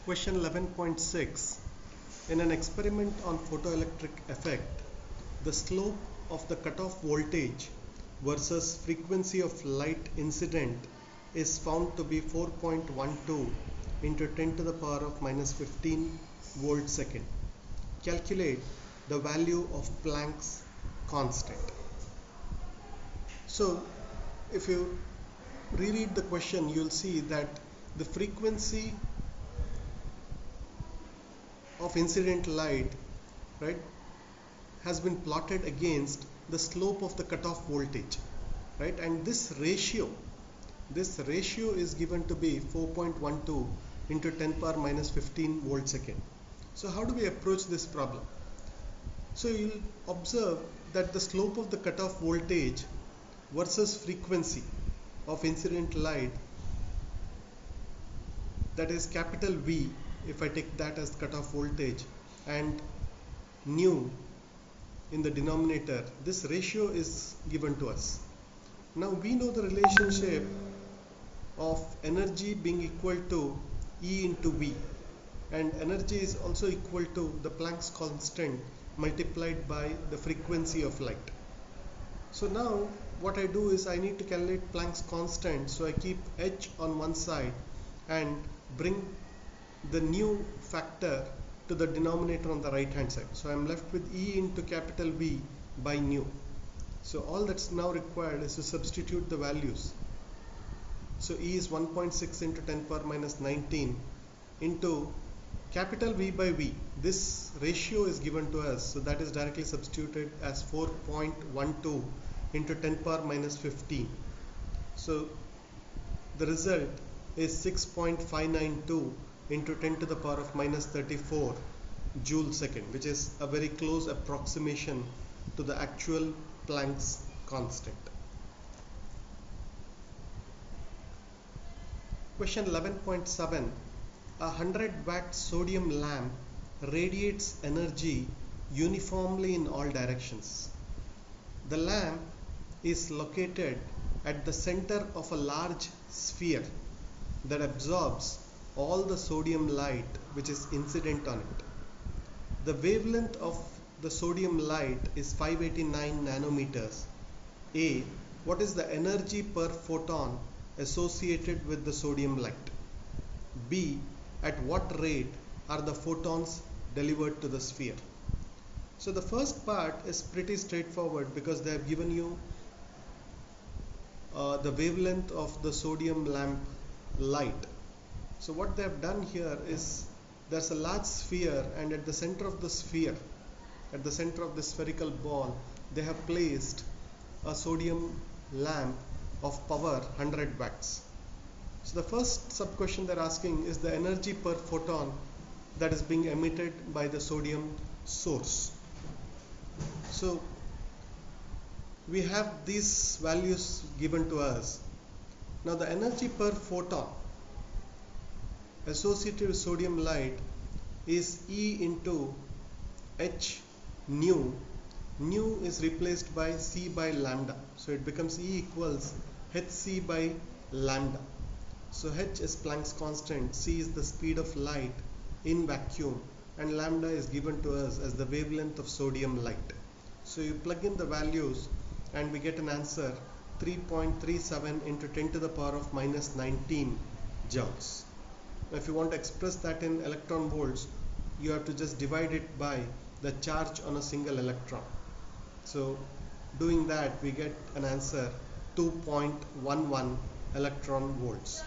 Question 11.6. In an experiment on photoelectric effect, the slope of the cutoff voltage versus frequency of light incident is found to be 4.12 into 10 to the power of minus 15 volt second. Calculate the value of Planck's constant. So if you reread the question, you'll see that the frequency of incident light, right, has been plotted against the slope of the cutoff voltage, right, and this ratio is given to be 4.12 into 10 power minus 15 volt second. So how do we approach this problem? So you'll observe that the slope of the cutoff voltage versus frequency of incident light, that is capital V, if I take that as cutoff voltage, and nu in the denominator, this ratio is given to us. Now we know the relationship of energy being equal to E into V, and energy is also equal to the Planck's constant multiplied by the frequency of light. So now what I do is I need to calculate Planck's constant, so I keep h on one side and bring the nu factor to the denominator on the right hand side. So I'm left with E into capital V by nu. So all that's now required is to substitute the values. So E is 1.6 into 10 power minus 19 into capital V by V. This ratio is given to us, so that is directly substituted as 4.12 into 10 power minus 15. So the result is 6.592 into 10 to the power of minus 34 joule second, which is a very close approximation to the actual Planck's constant. Question 11.7. A 100-watt sodium lamp radiates energy uniformly in all directions. The lamp is located at the center of a large sphere that absorbs all the sodium light which is incident on it. The wavelength of the sodium light is 589 nanometers. A. What is the energy per photon associated with the sodium light? B. At what rate are the photons delivered to the sphere? So the first part is pretty straightforward because they have given you the wavelength of the sodium lamp light. So what they have done here is there's a large sphere, and at the center of the sphere, at the center of the spherical ball, they have placed a sodium lamp of power 100 watts. So the first sub question they're asking is the energy per photon that is being emitted by the sodium source. So we have these values given to us. Now the energy per photon associated with sodium light is E into h nu. Nu is replaced by C by lambda, so it becomes E equals hc by lambda. So h is Planck's constant, c is the speed of light in vacuum, and lambda is given to us as the wavelength of sodium light. So you plug in the values and we get an answer 3.37 into 10 to the power of minus 19 joules. Now if you want to express that in electron volts, you have to just divide it by the charge on a single electron. So doing that, we get an answer 2.11 electron volts.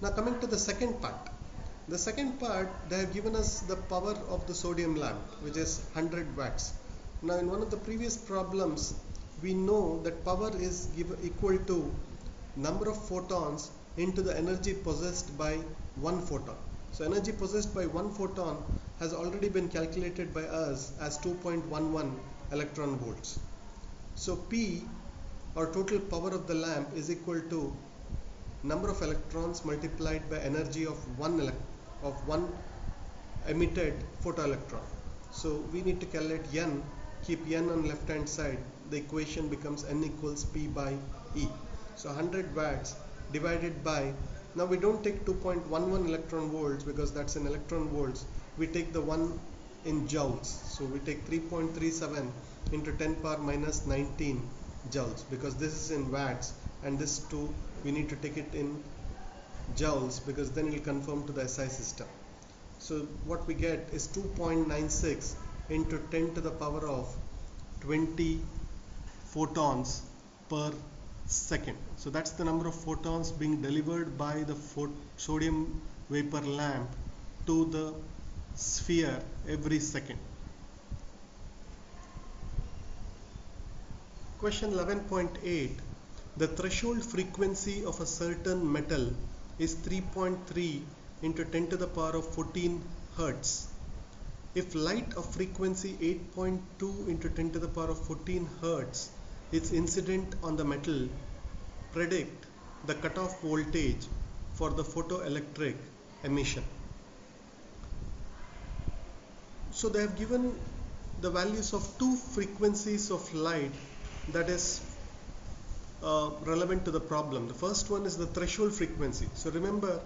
Now coming to the second part. The second part, they have given us the power of the sodium lamp, which is 100 watts. Now in one of the previous problems, we know that power is equal to number of photons into the energy possessed by one photon. So energy possessed by one photon has already been calculated by us as 2.11 electron volts. So P, or total power of the lamp, is equal to number of electrons multiplied by energy of one emitted photoelectron. So we need to calculate N, keep N on left hand side. The equation becomes N equals P by E. So 100 watts divided by Now we don't take 2.11 electron volts because that's in electron volts. We take the one in joules. So we take 3.37 into 10 power minus 19 joules, because this is in watts, and this too we need to take it in joules because then it will conform to the SI system. So what we get is 2.96 into 10 to the power of 20 photons per second. So that's the number of photons being delivered by the sodium vapor lamp to the sphere every second. Question 11.8. The threshold frequency of a certain metal is 3.3 into 10 to the power of 14 Hertz. If light of frequency 8.2 into 10 to the power of 14 Hertz is incident on the metal, predict the cutoff voltage for the photoelectric emission. So they have given the values of two frequencies of light that is relevant to the problem. The first one is the threshold frequency. So remember,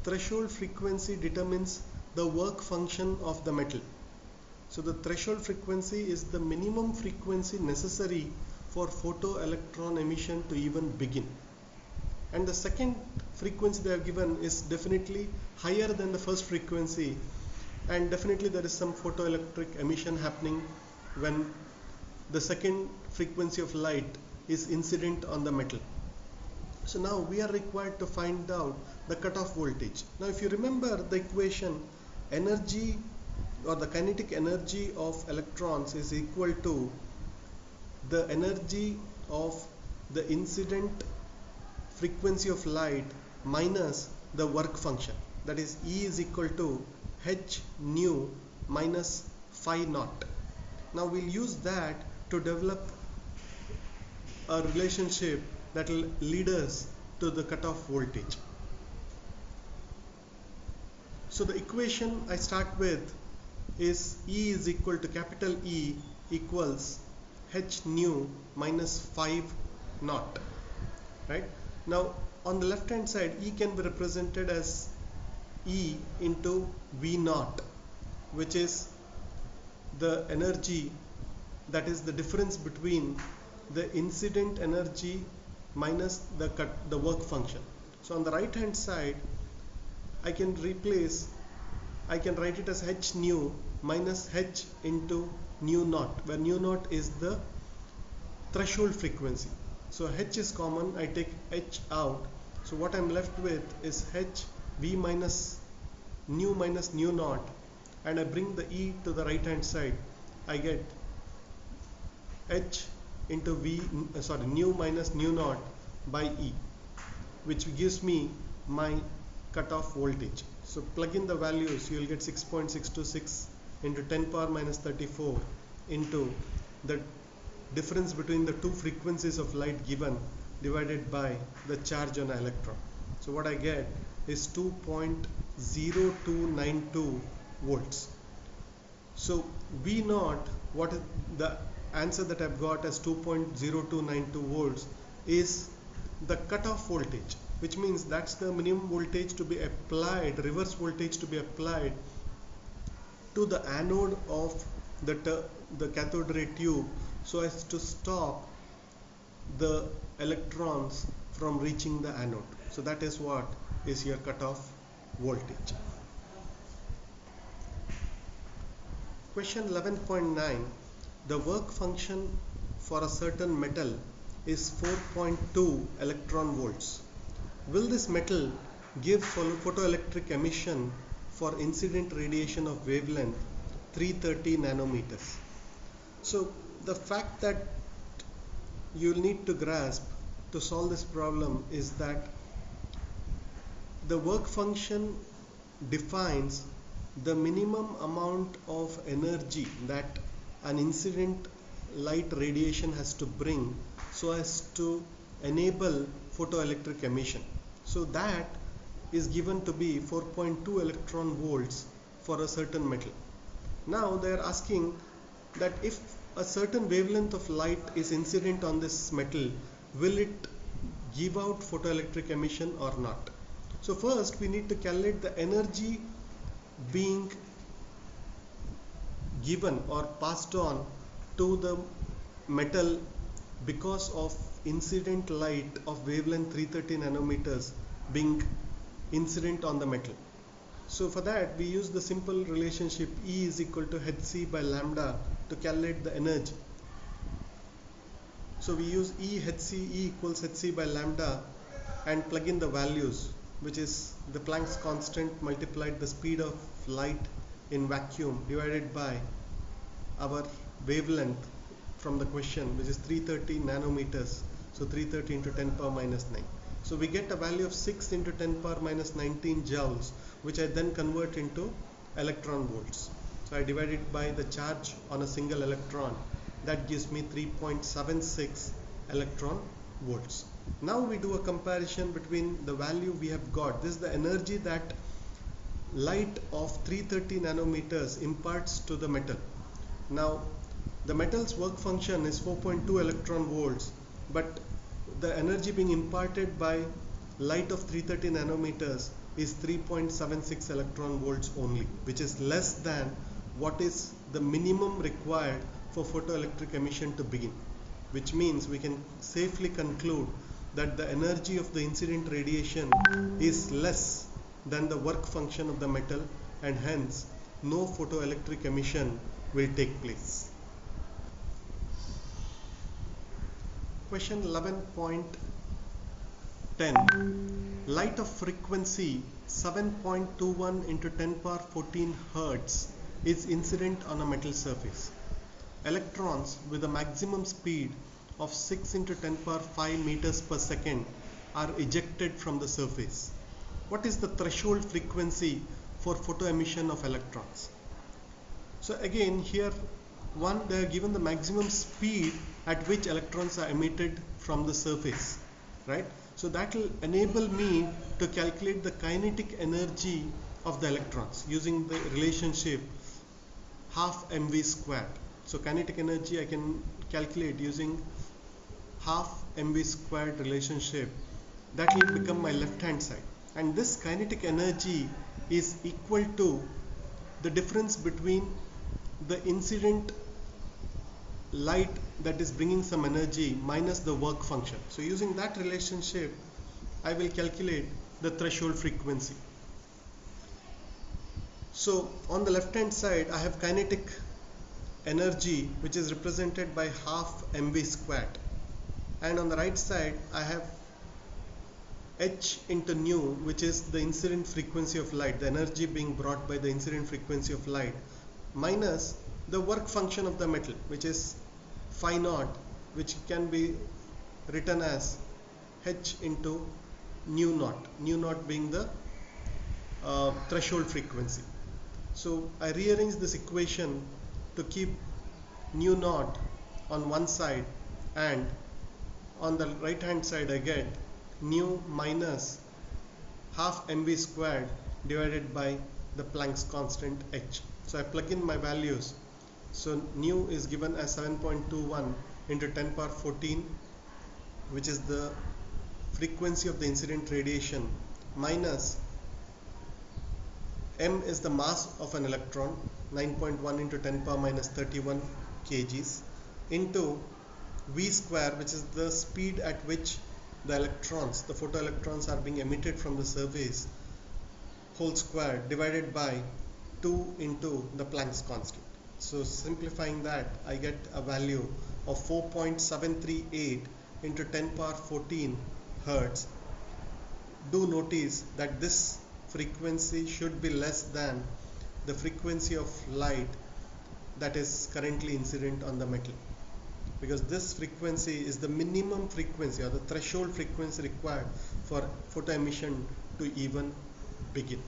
threshold frequency determines the work function of the metal. So the threshold frequency is the minimum frequency necessary for photoelectron emission to even begin. And the second frequency they have given is definitely higher than the first frequency, and definitely there is some photoelectric emission happening when the second frequency of light is incident on the metal. So now we are required to find out the cutoff voltage. Now if you remember the equation, energy or the kinetic energy of electrons is equal to the energy of the incident frequency of light minus the work function, that is E is equal to h nu minus phi naught. Now we'll use that to develop a relationship that will lead us to the cutoff voltage. So the equation I start with is E is equal to capital E equals h nu minus 5 naught, right? Now on the left hand side, E can be represented as E into V naught, which is the energy, that is the difference between the incident energy minus the work function. So on the right hand side, I can write it as h nu minus h into nu naught, where nu naught is the threshold frequency. So h is common, I take h out. So what I'm left with is h v minus nu naught, and I bring the e to the right hand side. I get h into nu minus nu naught by e, which gives me my cutoff voltage. So plug in the values, you will get 6.626 into 10 power minus 34 into the difference between the two frequencies of light given divided by the charge on an electron. So what I get is 2.0292 volts. So V naught, what is the answer that I've got as 2.0292 volts, is the cutoff voltage, which means that's the minimum voltage to be applied, reverse voltage to be applied to the anode of the cathode ray tube, so as to stop the electrons from reaching the anode. So that is what is your cutoff voltage. Question 11.9. The work function for a certain metal is 4.2 electron volts. Will this metal give photoelectric emission for incident radiation of wavelength 330 nanometers? So the fact that you'll need to grasp to solve this problem is that the work function defines the minimum amount of energy that an incident light radiation has to bring so as to enable photoelectric emission. So that is given to be 4.2 electron volts for a certain metal. Now they are asking that if a certain wavelength of light is incident on this metal, will it give out photoelectric emission or not? So first we need to calculate the energy being given or passed on to the metal because of incident light of wavelength 330 nanometers being incident on the metal. So for that we use the simple relationship E is equal to hc by lambda to calculate the energy. So we use E equals hc by lambda and plug in the values, which is the Planck's constant multiplied the speed of light in vacuum divided by our wavelength from the question, which is 330 nanometers. So 330 into 10 power minus 9. So we get a value of 6 into 10 power minus 19 joules, which I then convert into electron volts. So I divide it by the charge on a single electron. That gives me 3.76 electron volts. Now we do a comparison between the value we have got. This is the energy that light of 330 nanometers imparts to the metal. Now the metal's work function is 4.2 electron volts, but the energy being imparted by light of 330 nanometers is 3.76 electron volts only, which is less than what is the minimum required for photoelectric emission to begin, which means we can safely conclude that the energy of the incident radiation is less than the work function of the metal, and hence no photoelectric emission will take place. Question 11.10. Light of frequency 7.21 into 10 power 14 Hertz is incident on a metal surface. Electrons with a maximum speed of 6 into 10 power 5 meters per second are ejected from the surface. What is the threshold frequency for photoemission of electrons? So again here they are given the maximum speed at which electrons are emitted from the surface, right? So that will enable me to calculate the kinetic energy of the electrons using the relationship half mv squared. So kinetic energy I can calculate using half mv squared relationship. That will become my left hand side, and this kinetic energy is equal to the difference between the incident light that is bringing some energy minus the work function. So using that relationship I will calculate the threshold frequency. So on the left hand side I have kinetic energy, which is represented by half mv squared, and on the right side I have h into nu, which is the incident frequency of light, the energy being brought by the incident frequency of light, minus the work function of the metal, which is phi naught, which can be written as h into nu naught being the threshold frequency. So I rearrange this equation to keep nu naught on one side, and on the right hand side I get nu minus half mv squared divided by the Planck's constant h. So I plug in my values. So nu is given as 7.21 into 10 power 14, which is the frequency of the incident radiation, minus m is the mass of an electron, 9.1 into 10 power minus 31 kgs, into v square, which is the speed at which the electrons, the photoelectrons, are being emitted from the surface, whole square, divided by 2 into the Planck's constant. So simplifying that, I get a value of 4.738 into 10 power 14 Hertz. Do notice that this frequency should be less than the frequency of light that is currently incident on the metal, because this frequency is the minimum frequency or the threshold frequency required for photoemission to even begin.